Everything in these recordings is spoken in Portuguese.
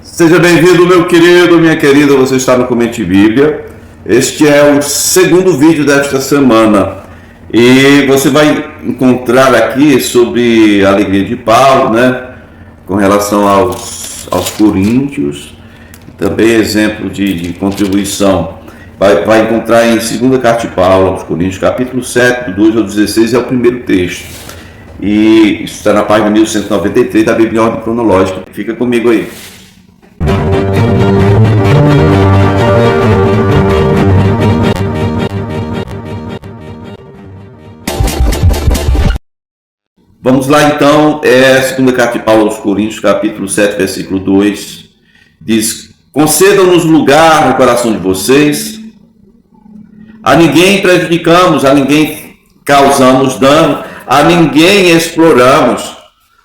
Seja bem-vindo, meu querido, minha querida, você está no Comente Bíblia. Este é o segundo vídeo desta semana e você vai encontrar aqui sobre a alegria de Paulo, né, com relação aos coríntios, também exemplo de contribuição. Vai encontrar em 2ª Carta de Paulo aos Coríntios, capítulo 7, do 2 ao 16, é o primeiro texto. E isso está na página 1193 da Bíblia em ordem cronológica. Fica comigo aí. Vamos lá então, 2ª Carta de Paulo aos Coríntios, capítulo 7, versículo 2, diz: concedam-nos lugar no coração de vocês, a ninguém prejudicamos, a ninguém causamos dano, a ninguém exploramos.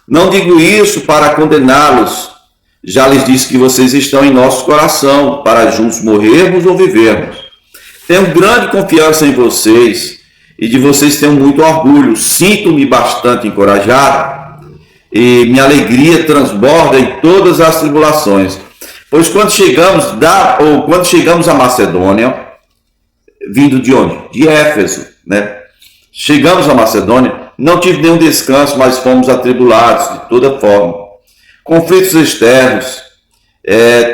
Não digo isso para condená-los, já lhes disse que vocês estão em nosso coração, para juntos morrermos ou vivermos. Tenho grande confiança em vocês, e de vocês tenho muito orgulho. Sinto-me bastante encorajado e minha alegria transborda em todas as tribulações. Pois quando chegamos a Macedônia, vindo de onde? De Éfeso, né? Chegamos a Macedônia, não tive nenhum descanso, mas fomos atribulados de toda forma. Conflitos externos,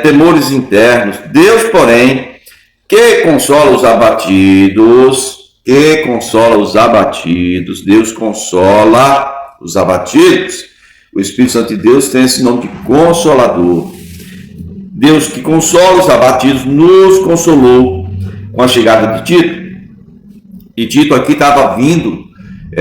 temores internos. Deus, porém, que consola os abatidos, Deus consola os abatidos. O Espírito Santo de Deus tem esse nome de Consolador. Deus que consola os abatidos nos consolou com a chegada de Tito. E Tito aqui estava vindo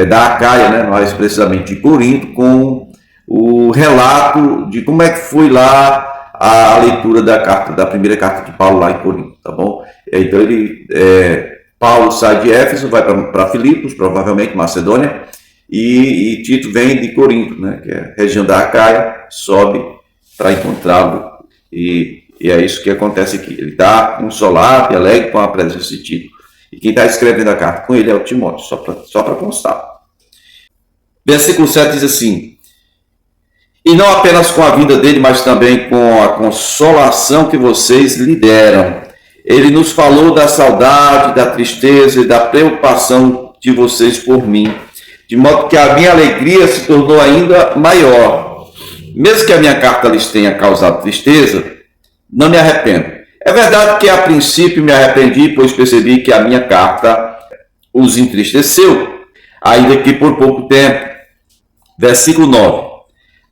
da Acaia, né, mais precisamente de Corinto, com o relato de como é que foi lá a leitura da primeira carta de Paulo lá em Corinto, tá bom? Então Paulo sai de Éfeso, vai para Filipos, provavelmente Macedônia, e Tito vem de Corinto, né, que é a região da Acaia, sobe para encontrá-lo, e é isso que acontece aqui. Ele está consolado e alegre com a presença de Tito. E quem está escrevendo a carta com ele é o Timóteo, só para constar. Versículo 7 diz assim: e não apenas com a vinda dele, mas também com a consolação que vocês lhe deram. Ele nos falou da saudade, da tristeza e da preocupação de vocês por mim, de modo que a minha alegria se tornou ainda maior. Mesmo que a minha carta lhes tenha causado tristeza, não me arrependo. É verdade que a princípio me arrependi, pois percebi que a minha carta os entristeceu, ainda que por pouco tempo. Versículo 9.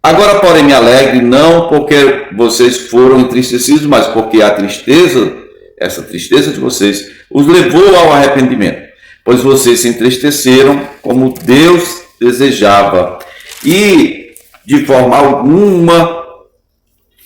Agora, porém, me alegre, não porque vocês foram entristecidos, mas porque a tristeza, essa tristeza de vocês, os levou ao arrependimento, pois vocês se entristeceram como Deus desejava, e de forma alguma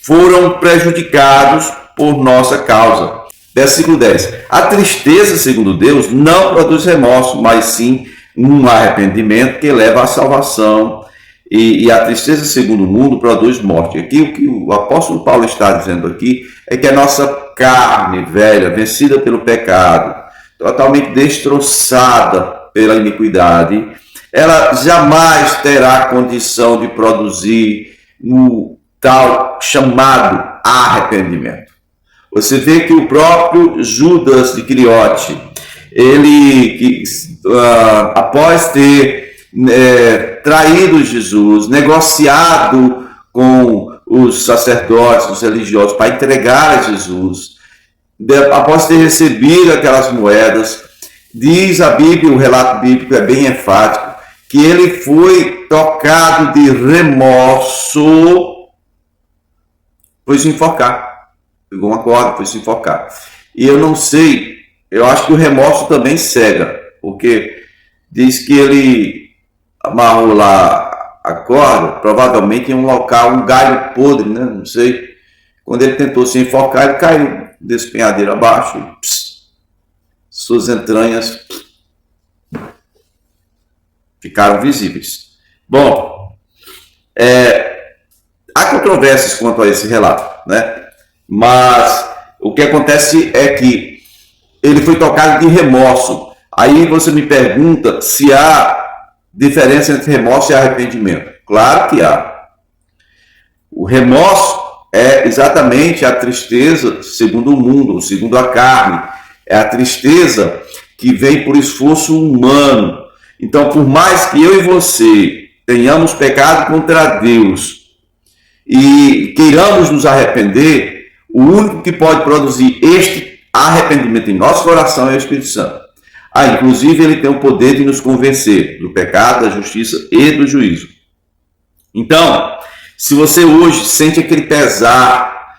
foram prejudicados por nossa causa. Versículo 10. A tristeza, segundo Deus, não produz remorso, mas sim um arrependimento que leva à salvação. E a tristeza, segundo o mundo, produz morte. Aqui o que o apóstolo Paulo está dizendo aqui é que a nossa carne velha, vencida pelo pecado, totalmente destroçada pela iniquidade, ela jamais terá condição de produzir o tal chamado arrependimento. Você vê que o próprio Judas Iscariote, ele, após ter traído Jesus, negociado com os sacerdotes, os religiosos, para entregar a Jesus, após ter recebido aquelas moedas, diz a Bíblia, o relato bíblico é bem enfático, que ele foi tocado de remorso, foi se enforcar. Pegou uma corda, foi se enforcar. E eu não sei, eu acho que o remorso também cega, porque diz que ele amarrou lá a corda, provavelmente em um local, um galho podre, né? Não sei. Quando ele tentou se enforcar, ele caiu desse penhadeiro abaixo, suas entranhas ficaram visíveis. Bom, há controvérsias quanto a esse relato, né? Mas o que acontece é que ele foi tocado de remorso. Aí você me pergunta se há diferença entre remorso e arrependimento. Claro que há. O remorso é exatamente a tristeza segundo o mundo, segundo a carne. É a tristeza que vem por esforço humano. Então, por mais que eu e você tenhamos pecado contra Deus e queiramos nos arrepender, o único que pode produzir este arrependimento em nosso coração é o Espírito Santo. Inclusive, ele tem o poder de nos convencer do pecado, da justiça e do juízo. Então, se você hoje sente aquele pesar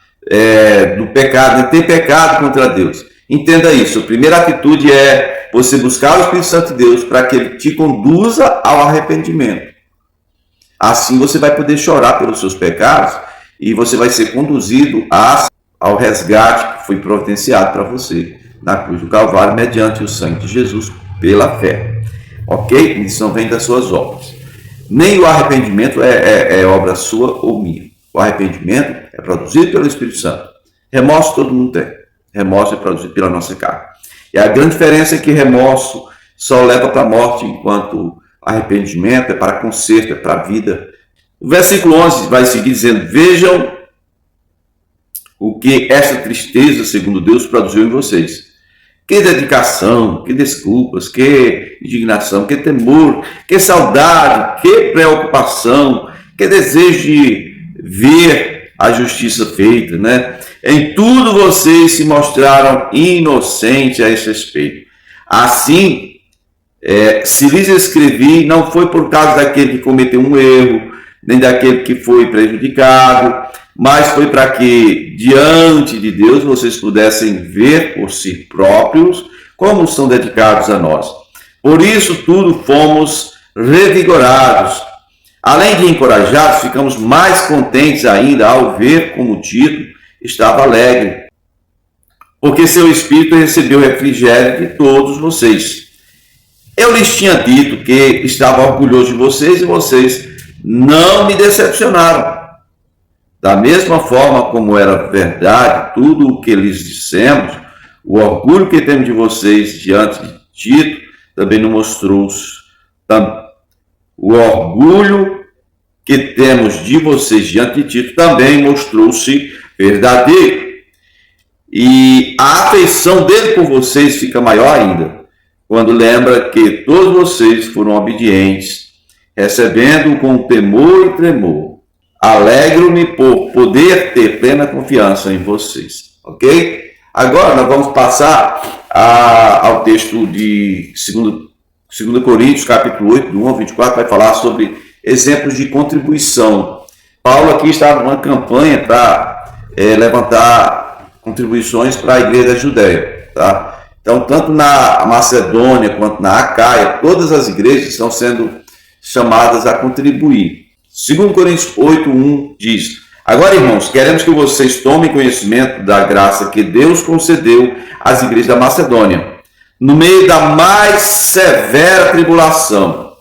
do pecado, de ter pecado contra Deus, entenda isso. A primeira atitude é você buscar o Espírito Santo de Deus para que ele te conduza ao arrependimento. Assim você vai poder chorar pelos seus pecados e você vai ser conduzido ao resgate que foi providenciado para você na cruz do Calvário mediante o sangue de Jesus pela fé. Ok? Isso não vem das suas obras. Nem o arrependimento é obra sua ou minha. O arrependimento é produzido pelo Espírito Santo. Remorso todo mundo tem. Remorso é produzido pela nossa carne. E a grande diferença é que remorso só leva para a morte, enquanto arrependimento é para conserto, é para a vida. O versículo 11 vai seguir dizendo: vejam o que essa tristeza, segundo Deus, produziu em vocês. Que dedicação, que desculpas, que indignação, que temor, que saudade, que preocupação, que desejo de ver a justiça feita, né? Em tudo vocês se mostraram inocentes a esse respeito. Assim, se lhes escrevi, não foi por causa daquele que cometeu um erro, nem daquele que foi prejudicado, mas foi para que, diante de Deus, vocês pudessem ver por si próprios como são dedicados a nós. Por isso, tudo fomos revigorados. Além de encorajados, ficamos mais contentes ainda ao ver como Tito estava alegre, porque seu espírito recebeu o refrigério de todos vocês. Eu lhes tinha dito que estava orgulhoso de vocês e vocês não me decepcionaram. Da mesma forma como era verdade tudo o que lhes dissemos, o orgulho que temos de vocês diante de Tito também nos mostrou. O orgulho que temos de vocês diante de Tito também mostrou-se verdadeiro. E a afeição dele por vocês fica maior ainda, quando lembra que todos vocês foram obedientes, recebendo com temor e tremor. Alegro-me por poder ter plena confiança em vocês. Ok? Agora nós vamos passar ao texto de 2 Coríntios, capítulo 8, do 1 ao 24, vai falar sobre exemplos de contribuição. Paulo aqui está numa campanha para levantar contribuições para a igreja da Judéia. Tá? Então, tanto na Macedônia quanto na Acaia, todas as igrejas estão sendo chamadas a contribuir. 2 Coríntios 8, 1 diz: agora, irmãos, queremos que vocês tomem conhecimento da graça que Deus concedeu às igrejas da Macedônia, no meio da mais severa tribulação,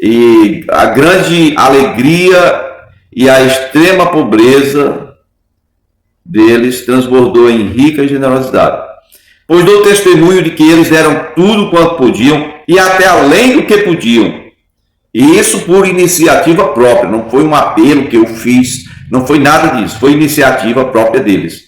e a grande alegria e a extrema pobreza deles transbordou em rica generosidade. Pois dou testemunho de que eles deram tudo quanto podiam e até além do que podiam. E isso por iniciativa própria, não foi um apelo que eu fiz, não foi nada disso, foi iniciativa própria deles.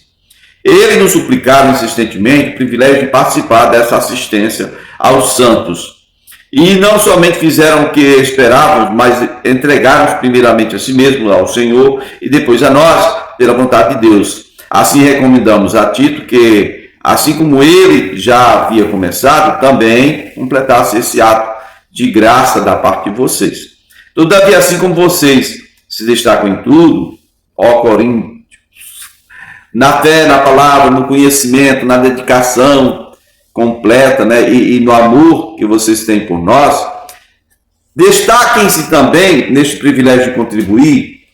Eles nos suplicaram insistentemente o privilégio de participar dessa assistência aos santos. E não somente fizeram o que esperávamos, mas entregaram primeiramente a si mesmos, ao Senhor, e depois a nós, pela vontade de Deus. Assim recomendamos a Tito que, assim como ele já havia começado, também completasse esse ato de graça da parte de vocês. Todavia, assim como vocês se destacam em tudo, ó Coríntios, na fé, na palavra, no conhecimento, na dedicação completa, né, e no amor que vocês têm por nós, destaquem-se também neste privilégio de contribuir.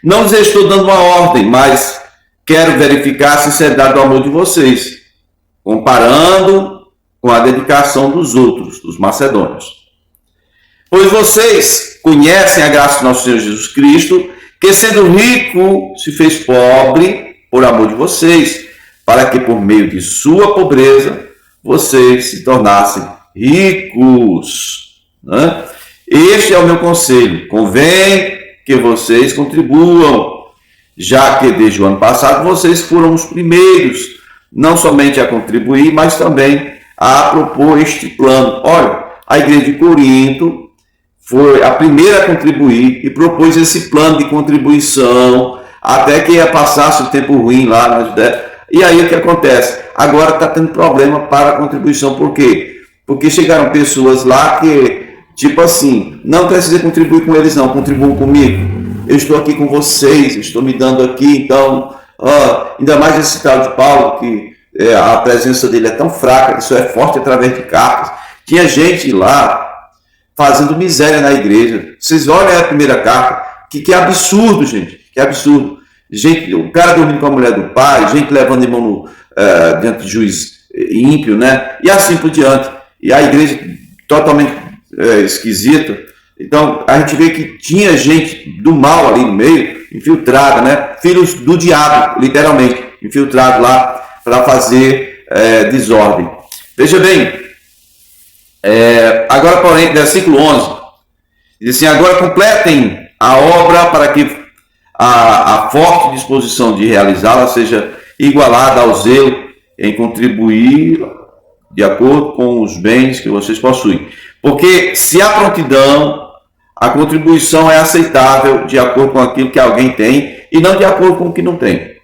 Não lhes estou dando uma ordem, mas quero verificar a sinceridade do amor de vocês, comparando com a dedicação dos outros, dos macedônios. Pois vocês conhecem a graça do nosso Senhor Jesus Cristo, que sendo rico se fez pobre por amor de vocês, para que por meio de sua pobreza vocês se tornassem ricos. Né? Este é o meu conselho. Convém que vocês contribuam. já que desde o ano passado vocês foram os primeiros, não somente a contribuir, mas também a propor este plano. Olha, a igreja de Corinto foi a primeira a contribuir e propôs esse plano de contribuição até que ia passasse o tempo ruim lá na Judéia. E aí o que acontece? Agora está tendo problema para a contribuição. Por quê? Porque chegaram pessoas lá que, tipo assim, não precisa contribuir com eles não, contribuam comigo. Eu estou aqui com vocês, estou me dando aqui, então, ainda mais esse tal de Paulo, que a presença dele é tão fraca, que só é forte através de cartas. Tinha gente lá fazendo miséria na igreja. Vocês olham a primeira carta, que absurdo, gente, que absurdo. Gente, o cara dormindo com a mulher do pai, gente levando irmão diante de juiz ímpio, né? E assim por diante. E a igreja totalmente esquisita. Então, a gente vê que tinha gente do mal ali no meio, infiltrada, né? Filhos do diabo, literalmente, infiltrado lá para fazer desordem. Veja bem, agora, porém, versículo 11, diz assim: agora completem a obra para que a forte disposição de realizá-la seja igualada ao zelo em contribuir de acordo com os bens que vocês possuem. Porque se há prontidão, a contribuição é aceitável de acordo com aquilo que alguém tem e não de acordo com o que não tem.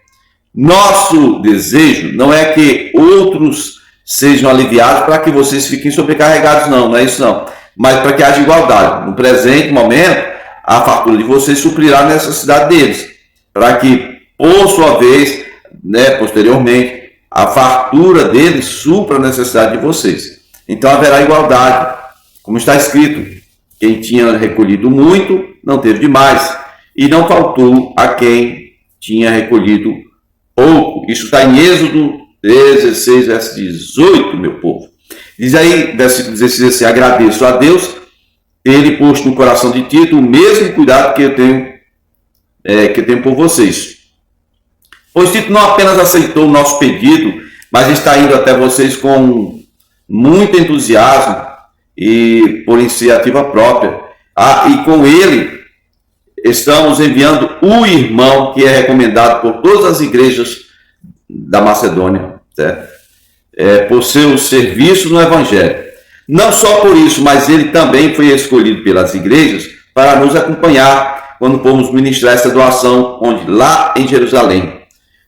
Nosso desejo não é que outros sejam aliviados para que vocês fiquem sobrecarregados, não é isso não. Mas para que haja igualdade. No presente momento, a fartura de vocês suprirá a necessidade deles, para que, por sua vez, né, posteriormente, a fartura deles supra a necessidade de vocês. Então haverá igualdade, como está escrito: quem tinha recolhido muito, não teve demais, e não faltou a quem tinha recolhido pouco. Isso está em Êxodo 16, verso 18, meu povo. Diz aí, versículo 16, assim: agradeço a Deus ele posto no coração de Tito o mesmo cuidado que eu tenho por vocês. Pois Tito não apenas aceitou o nosso pedido, mas está indo até vocês com muito entusiasmo e por iniciativa própria. E com ele estamos enviando o irmão que é recomendado por todas as igrejas da Macedônia, por seu serviço no Evangelho. Não só por isso, mas ele também foi escolhido pelas igrejas para nos acompanhar quando formos ministrar essa doação, lá em Jerusalém.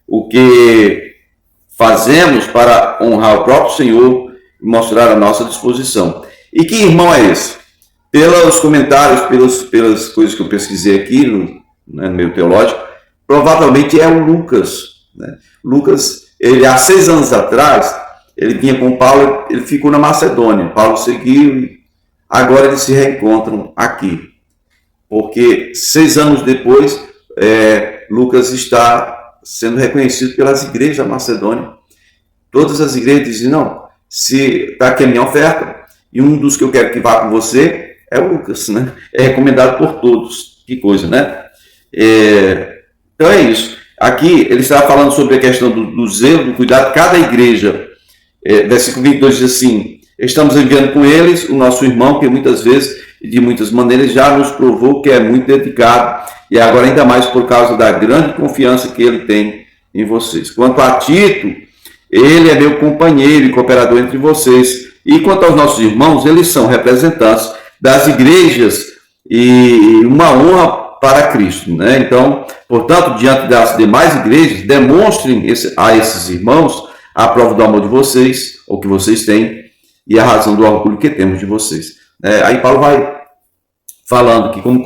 O que fazemos para honrar o próprio Senhor e mostrar a nossa disposição. E que irmão é esse? Pelos comentários, pelas coisas que eu pesquisei aqui no meio teológico, provavelmente é o Lucas. Né? Lucas, ele há 6 anos atrás, ele vinha com Paulo, ele ficou na Macedônia. Paulo seguiu e agora eles se reencontram aqui. Porque 6 anos depois, Lucas está sendo reconhecido pelas igrejas da Macedônia. Todas as igrejas dizem: não, se está aqui a minha oferta, e um dos que eu quero que vá com você é o Lucas, né? É recomendado por todos. Que coisa, né? Então é isso. Aqui ele está falando sobre a questão do zelo, do cuidado. Cada igreja, versículo 22 diz assim: estamos enviando com eles o nosso irmão, que muitas vezes e de muitas maneiras já nos provou que é muito dedicado, e agora ainda mais por causa da grande confiança que ele tem em vocês. Quanto a Tito, ele é meu companheiro e cooperador entre vocês. E quanto aos nossos irmãos, eles são representantes das igrejas e uma honra para Cristo, né? Então, portanto, diante das demais igrejas, demonstrem a esses irmãos a prova do amor de vocês, ou que vocês têm, e a razão do orgulho que temos de vocês. Aí Paulo vai falando que como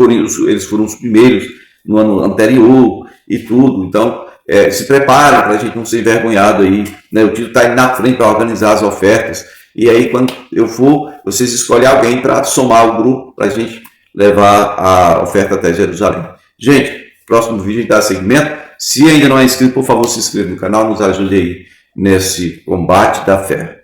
eles foram os primeiros no ano anterior e tudo, então se preparem para a gente não ser envergonhado aí, né? O Tito está aí na frente para organizar as ofertas, e aí quando eu for, vocês escolhem alguém para somar o grupo, para a gente levar a oferta até Jerusalém. Gente, próximo vídeo a gente dá seguimento. Se ainda não é inscrito, por favor, se inscreva no canal, nos ajude aí nesse combate da fé.